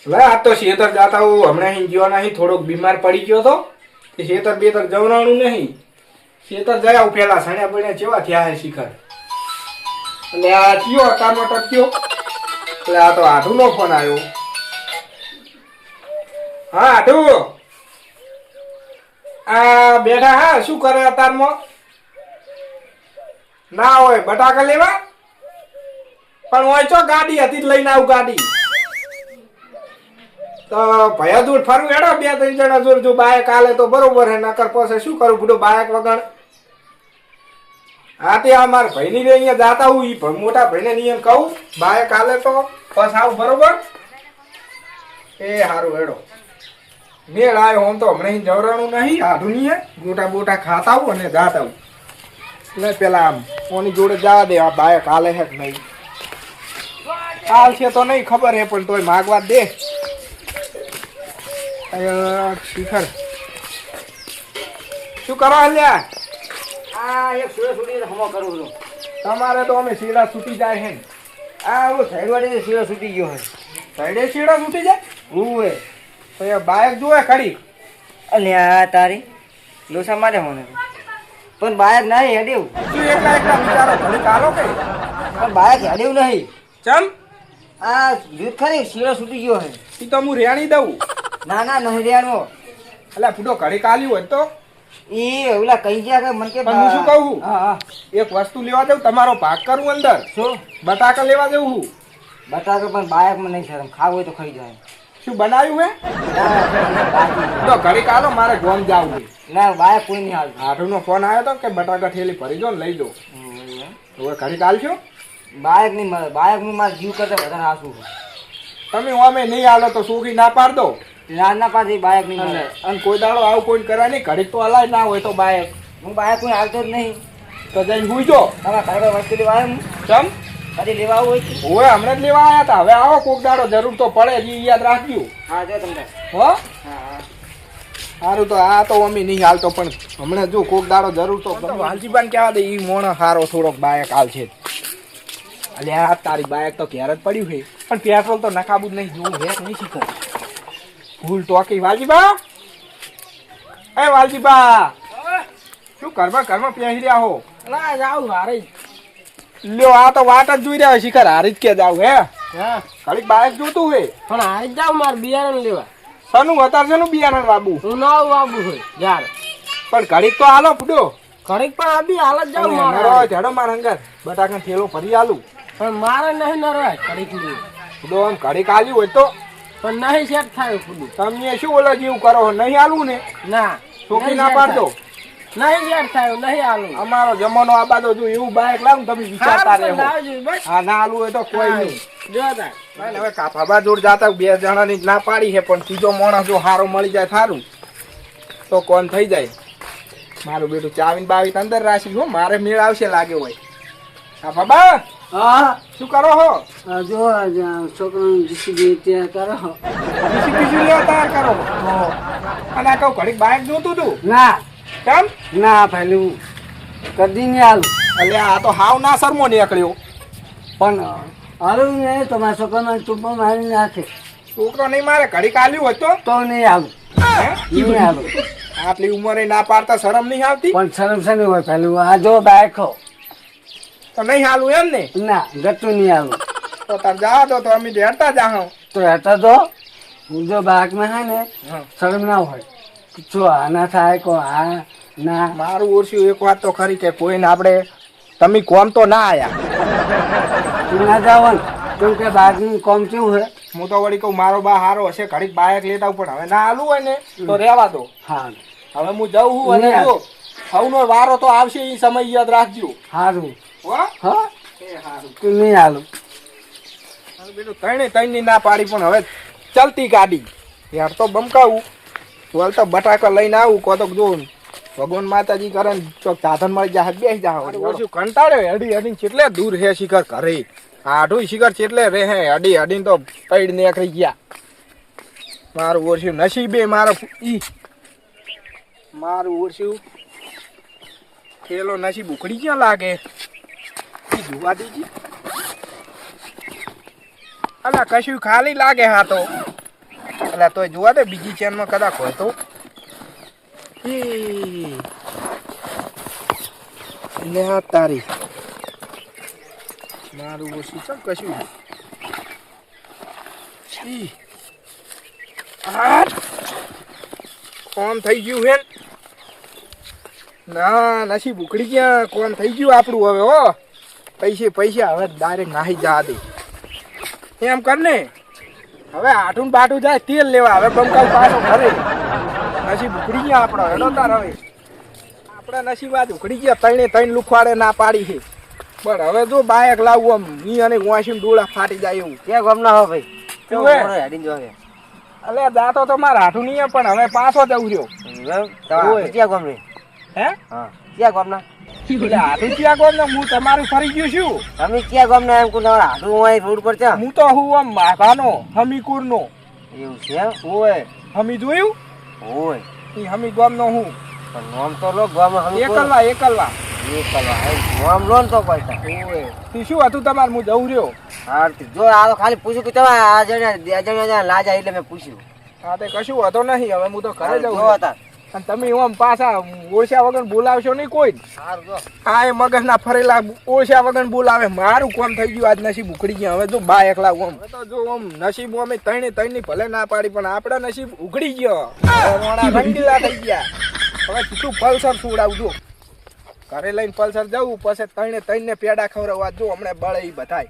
લે આ તો શેતર જાતા હું હમણાં અહીં ગયો નહીં, થોડોક બીમાર પડી ગયો તો એ શેતર બેતર જવરાણું નહીં. શેતર જયા હું પેલા સણ્યા બન્યા જેવા થયા હે શિખર. એટલે આ કયો તારનો ટક્યો એટલે આ તો આઠું નો ફોન આવ્યો. હા આઠું, આ બેઠા હા શું કરે અતારમાં? ના હોય બટાકા લેવા, પણ હોય ચો ગાડી હતી લઈને આવું ગાડી તો ભયા દૂર ફરવું હેડો 2-3 જણા જોર. જો બાઈક આલે તો બરોબર હે, નકર પાસે શું કરું બધું બાઈક વગર. હા તે આ મારા ભાઈની રે અહીંયા જાતા હું ઈ મોટા ભાઈને નિયમ કહું બાઈક આલે તો બસ આવું બરોબર. એ હારું હેડો મેળ આવ્યો. આમ તો હમણાં જવરાણું નહીં, આધું નહીં, મોટા મોટા ખાતા આવું અને જાતા આવું. એટલે પેલા આમ કોની જોડે જવા દે, આ બાઈક હાલે છે કે નહીં. હાલ છે તો નહીં ખબર હે, પણ તોય માગવા દે. શિખર શું કરો હલ્યા? આ એક સુરે સુટી હમો કરું છું. તમારે તો અમે શીડા છૂટી જાય છે ને. આ હું સાઈડવાળી શીરો છૂટી ગયો હે. સાઈડે શીડા છૂટી જાય હું તો એ બાઈક જોવે ખડી. અલ્યા તારી લોસા મારે મને પણ બાયક નહીં હેડ્યું. તું એકલા એકલા વિચારો ઘડી કાલો કે પણ બાયક હેડ્યું નહીં. ચમ આ યુદ્ધ ખરી શીરો છૂટી ગયો હે. ઈ તો હું રેણી દઉં. ના ના નહીં રેણવો. એટલે ફૂટો ઘડી કાલ્યું હોય તો ઈ ઓલા કહી ગયા કે મને કે પણ હું શું કહું, હા હા એક વસ્તુ લેવા દઉં, તમારો ભાગ કરું અંદર. શું બટાકા લેવા દઉં હું. બટાકા પણ બાયકમાં નહીં શરમ, ખાવું હોય તો ખાઈ જાય. શું બનાવ્યું હે? તો ઘડી કાલો મારે ગોમ જાવું છે. ના બાયક કોઈ નહીં હાલતું. આઠુનો ફોન આવ્યો તો કે બટાકા થેલી ભરી દો ને લઈ દો. હવે ઘડી કાલ છો બાયક નહીં મળે. બાયક હું મારા જીવ કરતા વધારે હાસું છું. તમે અમે નહીં હાલો તો સોખી ના પાડ દો. ના ના પાછી બાયક નહીં મળે. અને કોઈ દાડો આવું કોઈ કરાય નહીં. ઘડી તો હલાય ના હોય તો બાઈક હું બાયક કોઈ હાલતો જ નહીં. તો જઈને હુઈજો. તમારા ઘરે વસ્તુ લેવા આવ્યો હું. ચમ કદી લેવા આવું હોય હવે હમણાં જ લેવા આવ્યા હતા. હવે આવો કોક દાડો જરૂર તો પડે જ, ઈ યાદ રાખજો. હા જો તમને હો હા હા સારું. તો આ તો અમે નહીં હાલતો, પણ હમણાં જો કોક દાડો જરૂર તો વાલજીબાન કહેવા દે ઈ મોણો હારો થોડોક બાયક હાલ છે. એટલે આ તારી બાયક તો ઘેર જ પડ્યું છે, પણ પેટ્રોલ તો નખાવું જ નહીં. જોવું હે નહીં શીખર ભૂલ ટોકી. વાલજીબા, એ વાલજીબા શું ઘરમાં પહેરી રહ્યા હો? ના જાઉં હારે લ્યો આ તો વાટ જ જોઈ રહ્યા શિખર. હારી જ કે જાવ હે? હા ઘડીક બાયક જોતું હે પણ હારે જાઉં મારે બિયારણ લેવા. સનું અત્યારે શેનું બિયારણ બાબુ? હું ના આવું હોય યાર. પણ ઘડીક તો હાલો ફૂડો. ઘડીક પણ આ બી હાલ જ જાઉં મારે. નરો ઝાડો માર હંગાર બટાકા થેલો ભરી આલું. પણ મારે નહીં નરવાય ઘડીક ફૂડો આમ ઘડીક આલ્યું હોય તો પણ નહીં સેટ થાય ખુદું. તમે શું ઓલા જેવું કરો? નહીં આલું ને ના છોકરી ના પાડતો. નહીં સેટ થાય નહીં આલું. અમારો જમાનો આબાદો જો એવું બાઈક લાવું તમે વિચારતા રહો. હા ના આલું હોય તો કોઈ નહીં. જોતા હવે કાફાબા જોડ જાતા 2 જણાની ના પાડી છે, પણ ત્રીજો માણસ જો હારો મળી જાય સારું તો કોણ થઈ જાય. મારું બેટું ચાવીને બાવીને અંદર રાશી હો, મારે મેળ આવશે લાગે હોય. કાફાબા હા શું કરો હો? જો છોકરાનું જીસીબી ત્યાં કરો. બીજું લેવા તૈયાર કરો. અને આ કહું ઘડીક બાઈક જોતું તું ના કેમ? ના પહેલું કદી નહીં આલું. એટલે આ તો હાવ ના શરમો નીકળ્યો. પણ હારું નહીં તમારા છોકરામાં ટૂંપો મારી નાખે છોકરો નહીં મારે ઘડીક આલ્યું હોય તો નહીં આલું. હે? નહીં આલું. આટલી ઉંમરે ના પાડતા શરમ નહીં આવતી? પણ શરમ શરમ હોય પહેલું આ જો બાયકો તો નહીં હાલું એમ ને? ના ગતું નહીં આલું. તો તાર જા તો અમે હેડતા જા. તો હતા તો હું જો બાઇકમાં હે ને શરમ ના હોય. જો આના થાય કો આ ના મારું ઓછું એક વાત તો ખરી કે કોઈને આપણે તમે કોમ તો ના આયા. તું ના જવાનું કેમ કે બાઇકનું કોમ કેવું હોય. હું તો વળી કહું મારો બા હારો હશે ઘડીક બાઇક લેતા પણ હવે ના હાલું હોય ને તો રહેવા દો. હા હવે હું જઉં છું અને જો સૌનો વારો તો આવશે એ સમય યાદ રાખજો. સારું હો હા એ સારું. તું નહીં આલું. બેટું ત્રણની ના પાડી, પણ હવે ચલતી ગાડી યાર તો બમકાવું. વલ તો બટાકા લઈને આવું કહો તો જો ભગવાન માતાજી કરે ને ચોક સાધન મળી જાય બેસી જા. ઓછું કંટાળ્યો હડી હડીને કેટલે દૂર હે શિખર ઘરે. આઢું શિખર ચેટલે રે હે હડી હડીને તો પૈડ નીકળી ગયા. મારું ઓછું નસીબે મારો ઈ મારું ઓછું ખેલો નસીબ ઉખડી ક્યાં લાગે જોવા દીજી. અલા કશું ખાલી લાગે. હા તો એટલે તોય જોવા દે બીજી ચેનમાં કદાચ હોય તો લે આ તારી મારું ઓછું ચમ કશું ઈ. આ કોમ થઈ ગયું હે ના નસીબ ઉકળી ગયા કોમ થઈ ગયું આપણું હવે હો પૈસા હવે ડાયરેક્ટ નાહી જા દે એમ કર ને હવે આઠું બાટું જાય તેલ લેવા હવે બંકાવ પાછો ઘરે નસીબ ઉકળી ગયા આપણો હેડો તાર હવે આપણા નસીબ આજ ઉકળી ગયા ત્રણે લુખવાડે ના પાડી છે પણ હવે જો બાયક લાવવું આમ મી અને વાંસી ડોળા ફાટી જાય એવું ક્યાં ગામ ના હો ભાઈ કેવું કેવું હે? મોડો હેડીને જોવે અલે દાતો તો મારા હાથું નહીં પણ હવે પાછો જવું રહ્યો ઓય. ક્યાં ગામ રે હે હા ક્યાં ગામ ના એટલે હાથું ક્યાં કોણ ને હું તમારું ફરી ગયું છું તમે ક્યાં ગામ ના એમ કોઈ તમારા હાડું હોય રોડ પર ત્યાં હું તો હું આમ માભાનો હમીકુર નો એવું છે એમ? ઓય હમી જોયું હોય ઈ હમી ગામ નો હું પણ નામ તો લો ગામ એકલવા એકલવા નામ લો ને તો પૈસા ઓય તી શું હતું તમારે હું જવું રહ્યો હા જો આ તો ખાલી પૂછ્યું કે તમે આ જણા લાજ આવી એટલે મેં પૂછ્યું હા તે કશું હતો નહીં હવે હું તો ઘરે જવું જો રહ્યો. હતા અને તમે આમ પાછા ઓળખ્યા વગર બોલાવશો નહીં કોઈ સારું જો આ એ મગજ ના ફરેલા ઓળખ્યા વગર બોલાવે મારું કામ થઈ ગયું આજ નસીબ ઉખડી ગયા હવે જો બા એકલા આમ હવે તો જો આમ નસીબ અમે ત્રણે ની ભલે ના પાડી પણ આપડા નસીબ ઉઘડી ગયો હવે મોણા રંગીલા થઈ ગયા હવે તું પલ્સર છોડાવજો ઘરે લઈને પલ્સર જવું પછી ત્રણે ને પેડા ખવડાવવા જો હમણાં બળે ઈ બધાય